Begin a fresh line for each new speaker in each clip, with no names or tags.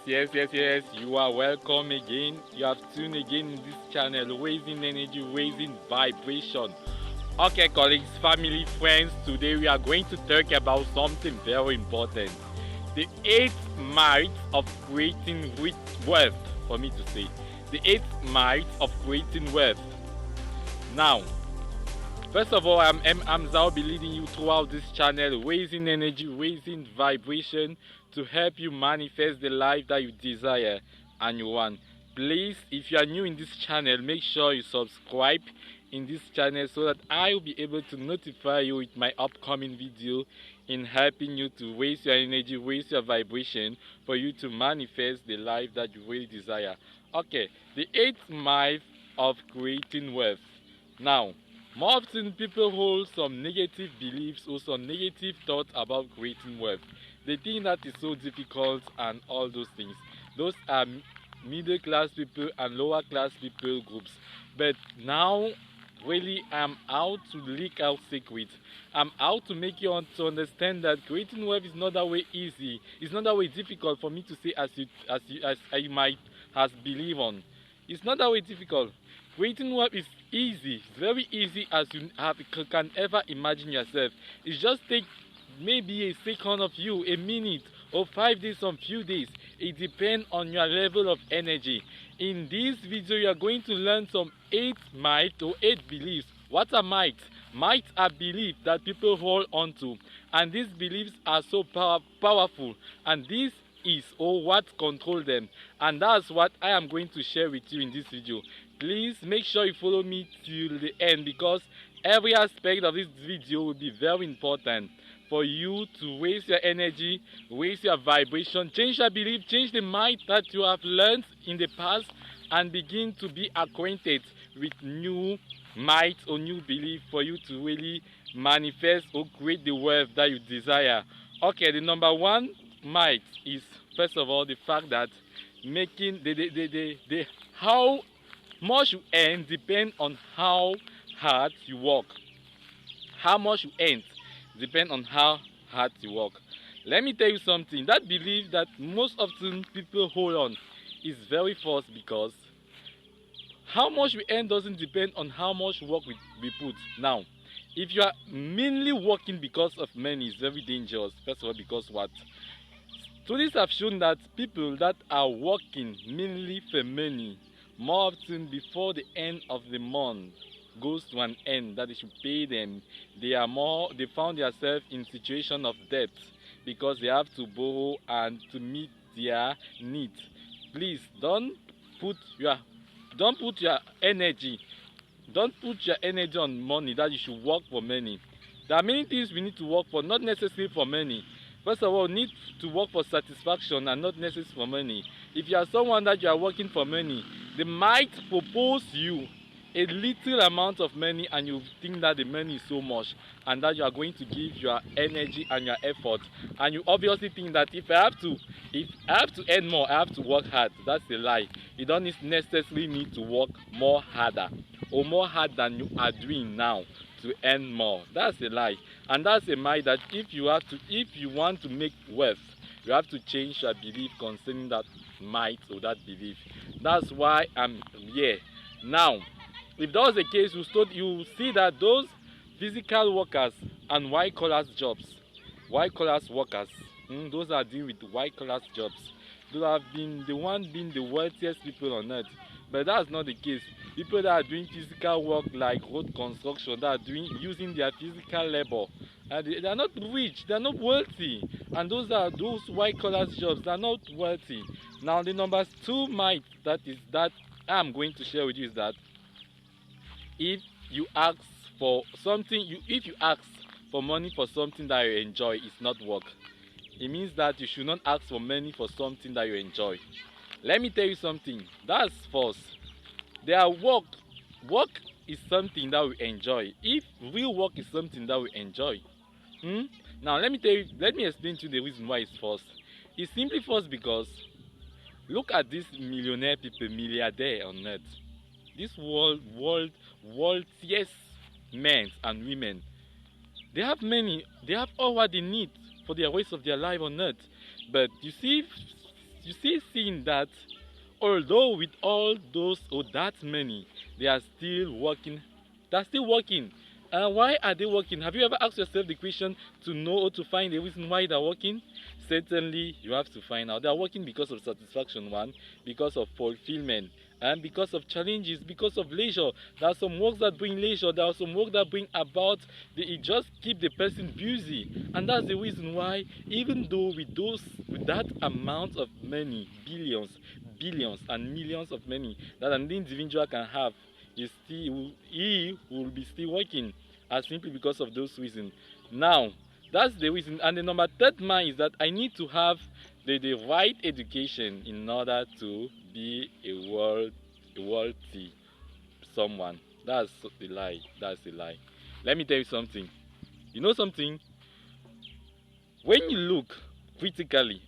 Yes. You are welcome again. You have tuned again in this channel, raising energy, raising vibration. Okay, colleagues, family, friends, today we are going to talk about something very important. The 8 myths of creating wealth, for me to say. The 8 myths of creating wealth. Now, first of all, I'm Zao, be leading you throughout this channel, raising energy, raising vibration to help you manifest the life that you desire and you want. Please, if you are new in this channel, make sure you subscribe in this channel so that I will be able to notify you with my upcoming video in helping you to raise your energy, raise your vibration for you to manifest the life that you really desire. Okay, the 8th myth of creating wealth. Now, more often, people hold some negative beliefs or some negative thoughts about creating wealth. They think that is so difficult and all those things. Those are middle class people and lower class people groups. But now, really, I'm out to leak out secrets. I'm out to make you to understand that creating wealth is not that way easy. It's not that way difficult for me to say as you might has believe on. It's not that way difficult. Creating wealth is easy, very easy as you can ever imagine yourself. It just takes maybe a second of you, a minute, or 5 days, some few days. It depends on your level of energy. In this video, you are going to learn some 8 myths or 8 beliefs. What are myths? Myths are beliefs that people hold on to, and these beliefs are so powerful, and this is or what control them, and that's what I am going to share with you in this video. Please make sure you follow me till the end, because every aspect of this video will be very important for you to raise your energy, raise your vibration, change your belief, change the mind that you have learned in the past, and begin to be acquainted with new might or new belief for you to really manifest or create the wealth that you desire. Okay, the number one might is, first of all, the fact that making the how much you earn depend on how hard you work. How much you earn depend on how hard you work. Let me tell you something. That belief that most often people hold on is very false, because how much we earn doesn't depend on how much work we put. Now, if you are mainly working because of money, it's very dangerous. First of all, because what? Studies have shown that people that are working mainly for money, more often before the end of the month goes to an end that they should pay them, they found themselves in situation of debt because they have to borrow and to meet their needs. Please don't put your energy on money that you should work for money. There are many things we need to work for, not necessarily for money. First of all, need to work for satisfaction and not necessarily for money. If you are someone that you are working for money, they might propose you a little amount of money, and you think that the money is so much and that you are going to give your energy and your effort, and you obviously think that if I have to earn more, I have to work hard. That's a lie. You don't necessarily need to work more harder or more hard than you are doing now to earn more. That's a lie, and that's a myth that if you want to make wealth, you have to change your belief concerning that might or that belief. That's why I'm here now. If that was the case, you see that those physical workers and white-collar jobs, white-collar workers, those are dealing with white-collar jobs, those have been being the wealthiest people on earth. But that's not the case. People that are doing physical work like road construction, that are using their physical labor, and they are not rich, they are not wealthy, and those white-collar jobs, they are not wealthy. Now, the number 2 myth that I'm going to share with you is that if you ask for money for something that you enjoy, it's not work. It means that you should not ask for money for something that you enjoy. Let me tell you something. That's false. Work is something that we enjoy. If real work is something that we enjoy, now let me explain to you the reason why it's false. It's simply false because look at these millionaire people, milliardaire on earth. This wealthiest men and women, they have all what they need for the rest of their life on earth. But you see you see seeing that although with all those or that many, they are still working. They're still working. And why are they working? Have you ever asked yourself the question to know or to find the reason why they're working? Certainly, you have to find out. They're working because of satisfaction, one, because of fulfillment, and because of challenges, because of leisure. There are some works that bring leisure. There are some work that bring about. It just keep the person busy, and that's the reason why, even though with that amount of money, billions, and millions of money that an individual can have, he will be still working, simply because of those reasons. Now, that's the reason. And the number third man is that I need to have the right education in order to be a wealthy someone. That's a lie. That's a lie. Let me tell you something. You know something? When you look critically,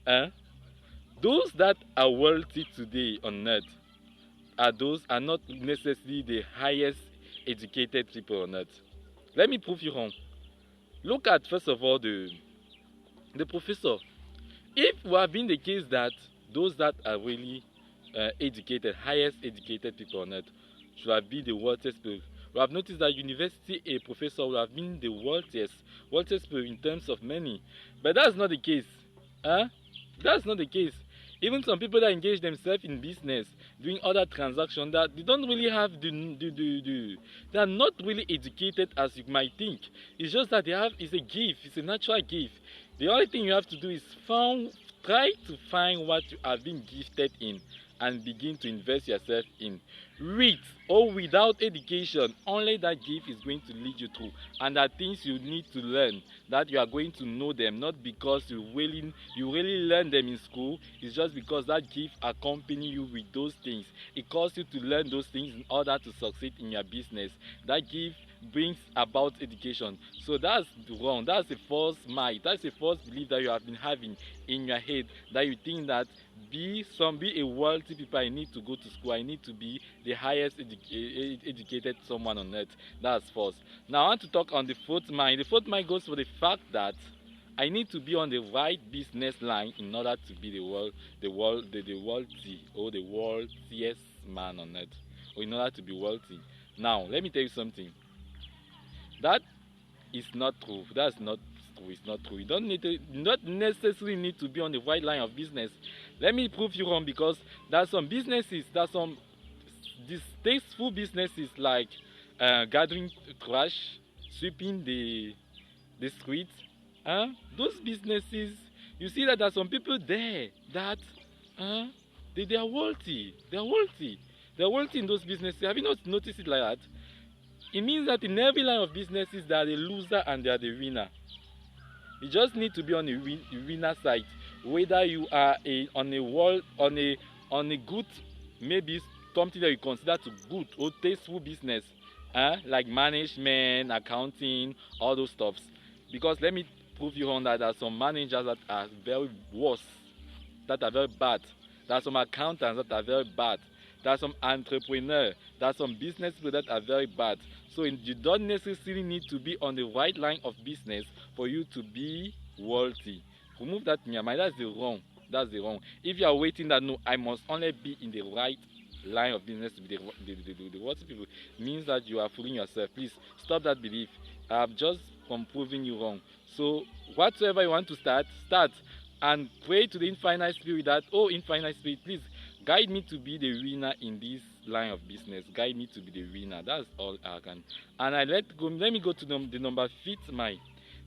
those that are wealthy today on earth are not necessarily the highest educated people on earth. Let me prove you wrong. Look at first of all the professor. If it have been the case that those that are really educated, highest educated people on earth should have been the wealthiest people, we have noticed that university a professor would have been the wealthiest people in terms of money. But that's not the case. That's not the case. Even some people that engage themselves in business, doing other transactions, that they don't really have they are not really educated as you might think. It's just that it's a gift, it's a natural gift. The only thing you have to do is try to find what you have been gifted in and begin to invest yourself in. With or without education, only that gift is going to lead you through, and there are things you need to learn that you are going to know them, not because you really learn them in school. It's just because that gift accompany you with those things. It calls you to learn those things in order to succeed in your business. That gift brings about education. So that's wrong. That's a false mind. That's a false belief that you have been having in your head, that you think that be a wealthy people, I need to go to school, I need to be the highest educated someone on earth. That's false. Now I want to talk on the fourth mind. The fourth mind goes for the fact that I need to be on the right business line in order to be the wealthy or the wealthiest man on earth, or in order to be wealthy. Now let me tell you something. That is not true. That's not true. It's not true. You not necessarily need to be on the right line of business. Let me prove you wrong, because there are some businesses, there are some distasteful businesses like gathering trash, sweeping the streets. Those businesses, you see that there are some people there that they are wealthy. They are wealthy. They are wealthy in those businesses. Have you not noticed it like that? It means that in every line of businesses, there are the loser and there are the winner. You just need to be on the winner side. Whether you are on a good, maybe something that you consider to good or tasteful business, like management, accounting, all those stuffs. Because let me prove you on that there are some managers that are very worse, that are very bad. There are some accountants that are very bad. There are some entrepreneurs, there are some business people that are very bad. So you don't necessarily need to be on the right line of business for you to be wealthy. Remove that in your mind. That's the wrong. That's the wrong. If you are waiting that no, I must only be in the right line of business to be the wealthy people, means that you are fooling yourself. Please stop that belief. I have just been proving you wrong. So whatsoever you want to start, and pray to the infinite spirit that, oh infinite spirit, please guide me to be the winner in this line of business. Guide me to be the winner. That's all I can. And let me go to the number fifth mind.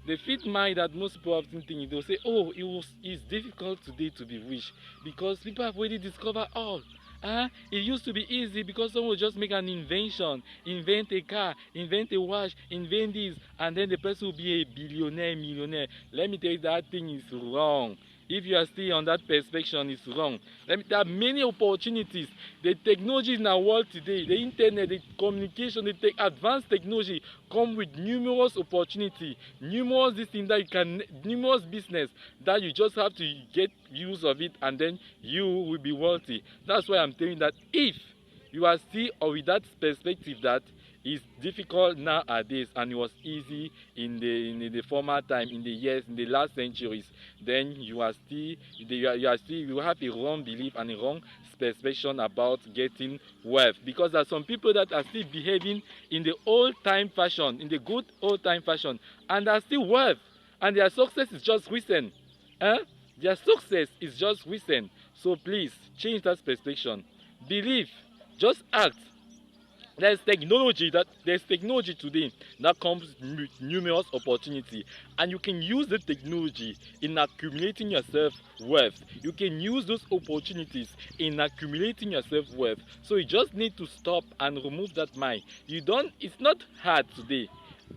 The fifth mind that most people often think, they'll say, oh, it's difficult today to be rich because people have already discovered all. It used to be easy because someone would just make an invention, invent a car, invent a watch, invent this, and then the person will be a billionaire, millionaire. Let me tell you, that thing is wrong. If you are still on that perspective, it's wrong. There are many opportunities. The technology in our world today, the internet, the communication, the advanced technology come with numerous opportunities, numerous numerous business that you just have to get use of it, and then you will be wealthy. That's why I'm telling you that if you are still with that perspective that It's difficult nowadays, and it was easy in the former time, in the years, in the last centuries. Then you are still you have a wrong belief and a wrong perception about getting wealth, because there are some people that are still behaving in the old time fashion, in the good old time fashion, and are still wealth, and their success is just recent. Eh? Their success is just recent. So please change that perception. Believe, just act. There's technology today that comes with numerous opportunity, and you can use the technology in accumulating yourself wealth. You can use those opportunities in accumulating yourself wealth. So you just need to stop and remove that mind. It's not hard today.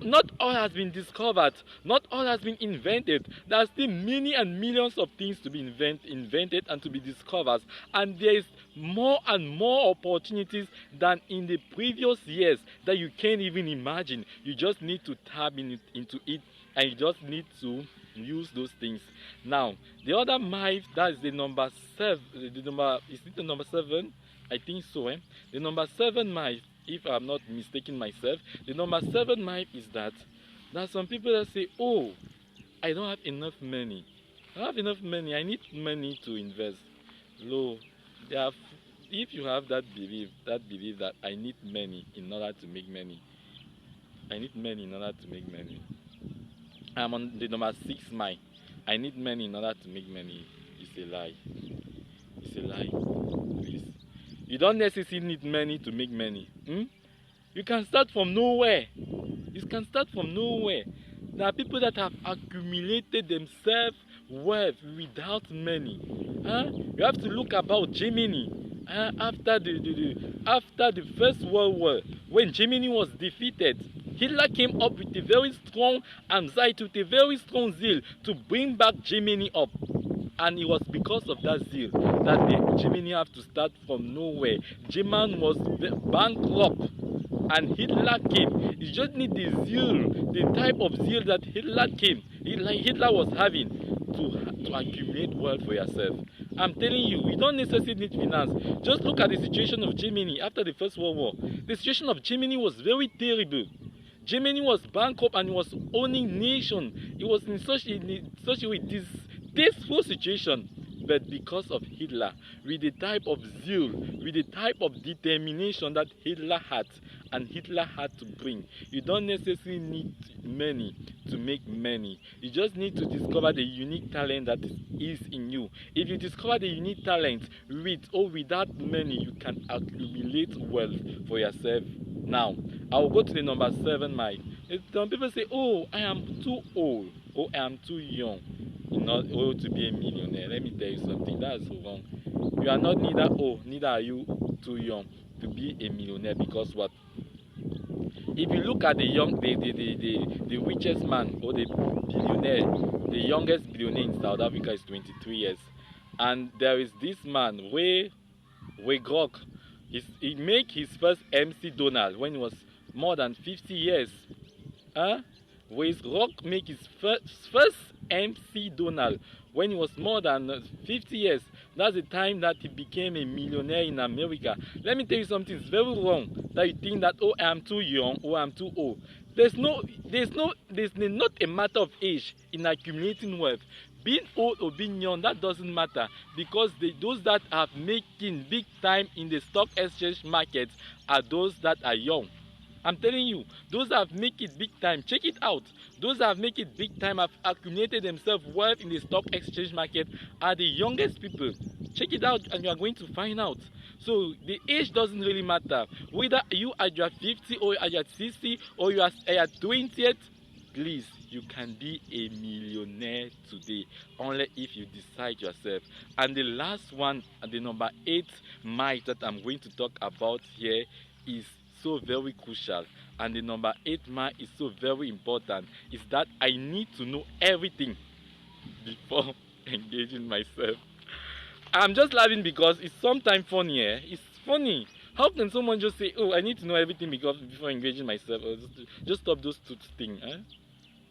Not all has been discovered, not all has been invented. There are still many and millions of things to be invented and to be discovered, and there is more and more opportunities than in the previous years that you can't even imagine. You just need to tap into it, and you just need to use those things. Now, the other myth, that is the number 7. Is it the number 7? I think so. The number 7 myth, if I'm not mistaken myself, the number 7 myth is that there are some people that say, oh, I don't have enough money. I don't have enough money. I need money to invest. Low. If you have that belief that I need money in order to make money, I need money in order to make money. I'm on the number 6 myth. I need money in order to make money. It's a lie. It's a lie. Please. You don't necessarily need money to make money. You can start from nowhere. You can start from nowhere. There are people that have accumulated themselves wealth without money. You have to look about Germany. After the First World War, when Germany was defeated, Hitler came up with a very strong anxiety, with a very strong zeal to bring back Germany up. And it was because of that zeal that Germany have to start from nowhere. Germany was bankrupt, and Hitler came. You just need the zeal, the type of zeal that Hitler was having to accumulate wealth for yourself. I'm telling you, we don't necessarily need finance. Just look at the situation of Germany after the First World War. The situation of Germany was very terrible. Germany was bankrupt and was owning nation. It was in such a distasteful situation. But because of Hitler, with the type of zeal, with the type of determination that Hitler had, and Hitler had to bring, you don't necessarily need money to make money. You just need to discover the unique talent that is in you. If you discover the unique talent, with or without money, you can accumulate wealth for yourself. Now, I will go to the number 7 myth. Some people say, oh, I am too old, or I am too young not old to be a millionaire. Let me tell you something, that's wrong. You are not neither old, neither are you too young to be a millionaire, because what? If you look at the richest man, or the billionaire, the youngest billionaire in South Africa is 23 years. And there is this man, Ray Kroc. He made his first MC Donald when he was more than 50 years. Ray Kroc made his first MC Donald when he was more than 50 years. That's the time that he became a millionaire in America. Let me tell you something, it's very wrong that you think that, oh, I'm too young or I'm too old. There's not a matter of age in accumulating wealth. Being old or being young, that doesn't matter, because those that are making big time in the stock exchange market are those that are young. I'm telling you, those that have made it big time, check it out. Those that have made it big time, have accumulated themselves wealth in the stock exchange market, are the youngest people. Check it out and you are going to find out. So the age doesn't really matter. Whether you are your 50 or are your 60 or you are at 20th, please, you can be a millionaire today, only if you decide yourself. And the last one, the number 8 myth that I'm going to talk about here, is so very crucial, and the number 8 myth is so very important, is that I need to know everything before engaging myself. I'm just laughing because it's sometimes funny. It's funny. How can someone just say, oh, I need to know everything before engaging myself? Or just stop those two things.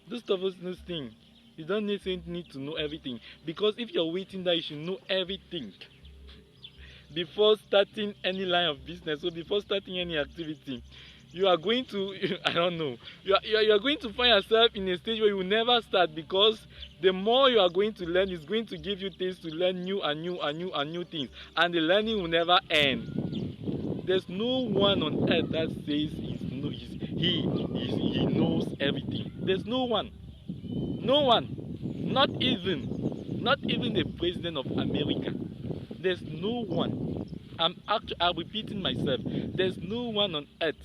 Just stop those things. You don't necessarily need to know everything, because if you're waiting that you should know everything before starting any line of business or before starting any activity, you are going to I don't know, you are going to find yourself in a stage where you will never start, because the more you are going to learn, it's going to give you things to learn, new and new and new and new things, and the learning will never end. There's no one on earth that says he knows everything. There's no one. No one. Not even the president of America. There's no one. I'm repeating myself. There's no one on earth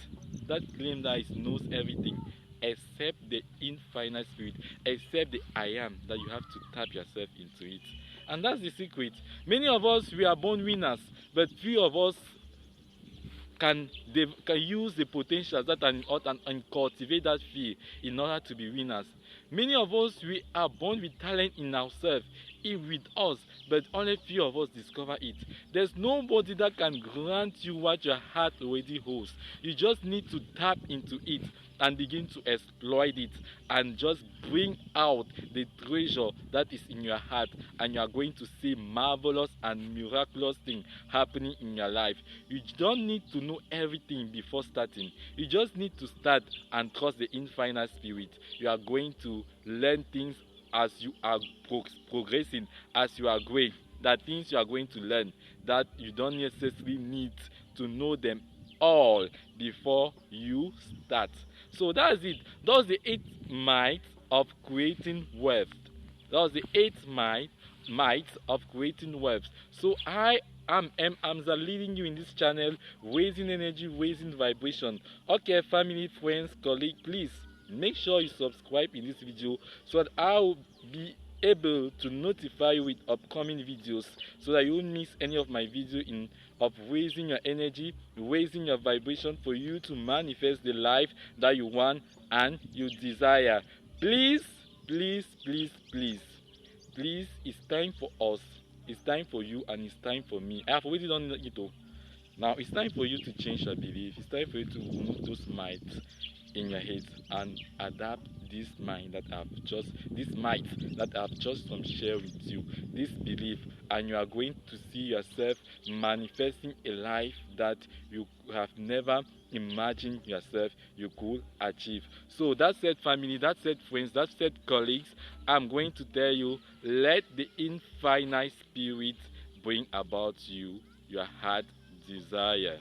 that claims that he knows everything, except the infinite spirit, except the I am, that you have to tap yourself into it. And that's the secret. Many of us, we are born winners, but few of us can use the potentials that are in us and cultivate that fear in order to be winners. Many of us, we are born with talent in ourselves, with us, but only few of us discover it. There's nobody that can grant you what your heart already holds. You just need to tap into it and begin to exploit it, and just bring out the treasure that is in your heart, and you are going to see marvelous and miraculous things happening in your life. You don't need to know everything before starting. You just need to start and trust the infinite spirit. You are going to learn things as you are progressing, as you are growing. That things you are going to learn that you don't necessarily need to know them all before you start. So that's it. That's the 8 might of creating wealth. That's the 8 might of creating wealth. So I am M. Hamza, leading you in this channel, raising energy, raising vibration. Okay, family, friends, colleagues, please make sure you subscribe in this video so that I will be able to notify you with upcoming videos, so that you won't miss any of my video of raising your energy, raising your vibration, for you to manifest the life that you want and you desire. Please, please, please, please, please, it's time for us, it's time for you, and it's time for me. I have already done it all. Now it's time for you to change your belief. It's time for you to remove those mites in your head and adapt this might that I've just shared with you, this belief, and you are going to see yourself manifesting a life that you have never imagined yourself you could achieve. So that's it, family, that's it, friends, that's it, colleagues. I'm going to tell you, let the infinite spirit bring about you your heart desire.